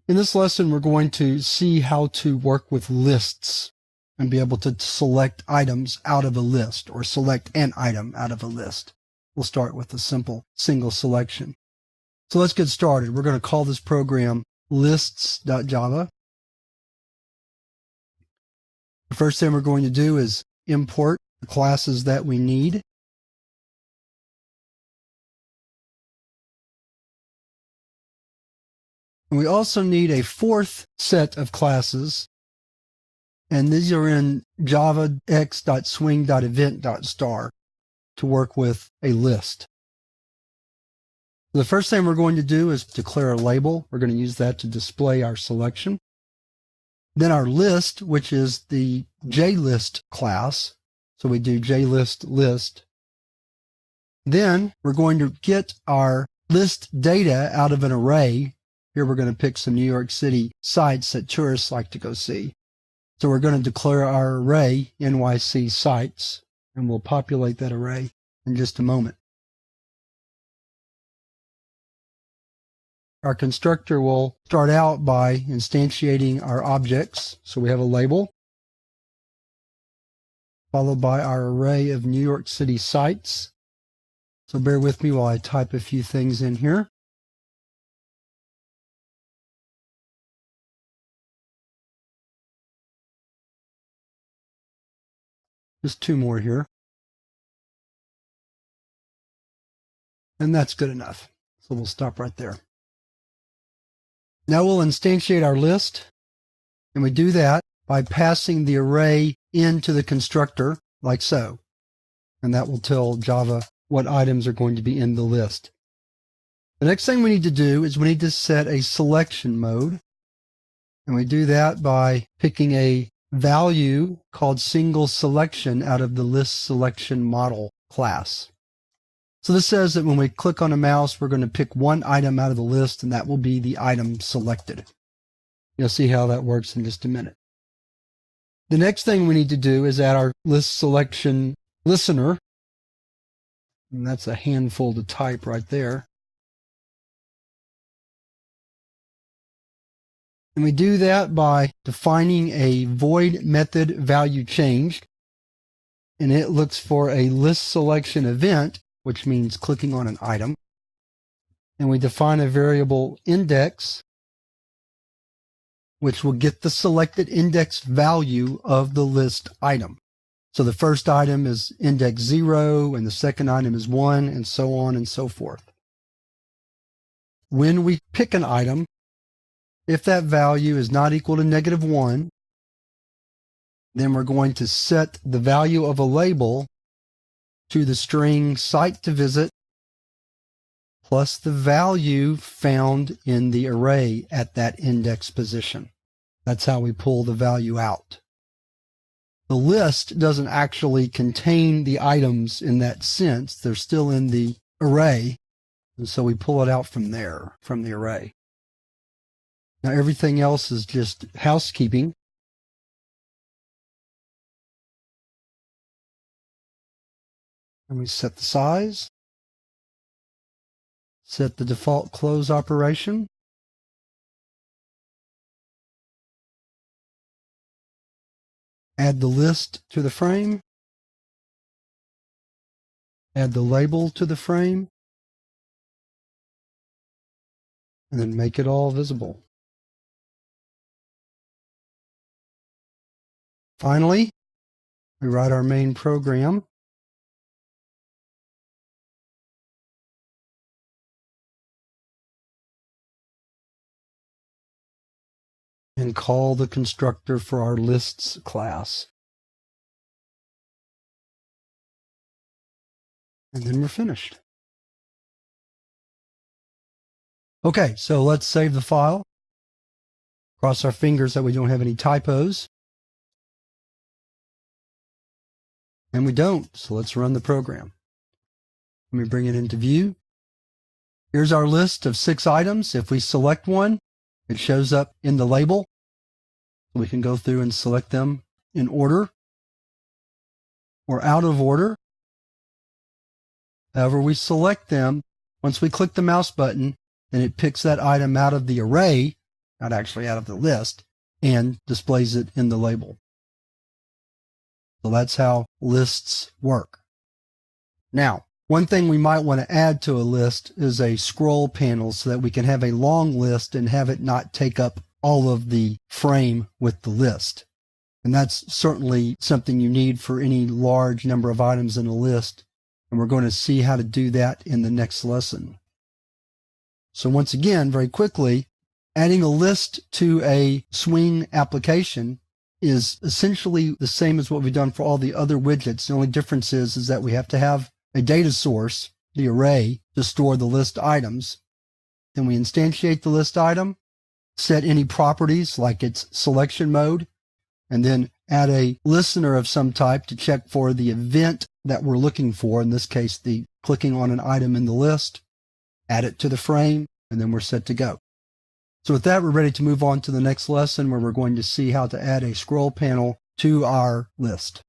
In this lesson, we're going to see how to work with lists and be able to select items out of a list or select an item out of a list. We'll start with a simple single selection. So let's get started. We're going to call this program lists.java. The first thing we're going to do is import the classes that we need. And we also need a fourth set of classes, and these are in java x.swing.event.star to work with a list. The first thing we're going to do is declare a label. We're going to use that to display our selection. Then our list, which is the JList class. So we do JList list. Then we're going to get our list data out of an array. Here we're going to pick some New York City sites that tourists like to go see. So we're going to declare our array NYC sites, and we'll populate that array in just a moment. Our constructor will start out by instantiating our objects. So we have a label, followed by our array of New York City sites. So bear with me while I type a few things in here. Just two more here. And that's good enough. So we'll stop right there. Now we'll instantiate our list, and we do that by passing the array into the constructor, like so. And that will tell Java what items are going to be in the list. The next thing we need to do is we need to set a selection mode. And we do that by picking a value called single selection out of the list selection model class. So this says that when we click on a mouse, we're going to pick one item out of the list, and that will be the item selected. You'll see how that works in just a minute. The next thing we need to do is add our list selection listener. And that's a handful to type right there. And we do that by defining a void method value changed. And it looks for a list selection event, which means clicking on an item. And we define a variable index, which will get the selected index value of the list item. So the first item is index 0, and the second item is 1, and so on and so forth. When we pick an item, if that value is not equal to -1, then we're going to set the value of a label to the string site to visit plus the value found in the array at that index position. That's how we pull the value out. The list doesn't actually contain the items in that sense. They're still in the array, and so we pull it out from there, from the array. Now everything else is just housekeeping. And we set the size, set the default close operation, add the list to the frame, add the label to the frame, and then make it all visible. Finally, we write our main program. And call the constructor for our lists class. And then we're finished. Okay, so let's save the file. Cross our fingers that we don't have any typos. And we don't, so let's run the program. Let me bring it into view. Here's our list of 6 items. If we select one, it shows up in the label. We can go through and select them in order or out of order. However we select them, once we click the mouse button, then it picks that item out of the array not actually out of the list, and displays it in the label. So that's how lists work. Now, one thing we might want to add to a list is a scroll panel so that we can have a long list and have it not take up all of the frame with the list. And that's certainly something you need for any large number of items in a list. And we're going to see how to do that in the next lesson. So once again, very quickly, adding a list to a Swing application is essentially the same as what we've done for all the other widgets. The only difference is that we have to have a data source, the array, to store the list items. Then we instantiate the list item, set any properties like its selection mode, and then add a listener of some type to check for the event that we're looking for, in this case, the clicking on an item in the list, add it to the frame, and then we're set to go. So with that, we're ready to move on to the next lesson where we're going to see how to add a scroll panel to our list.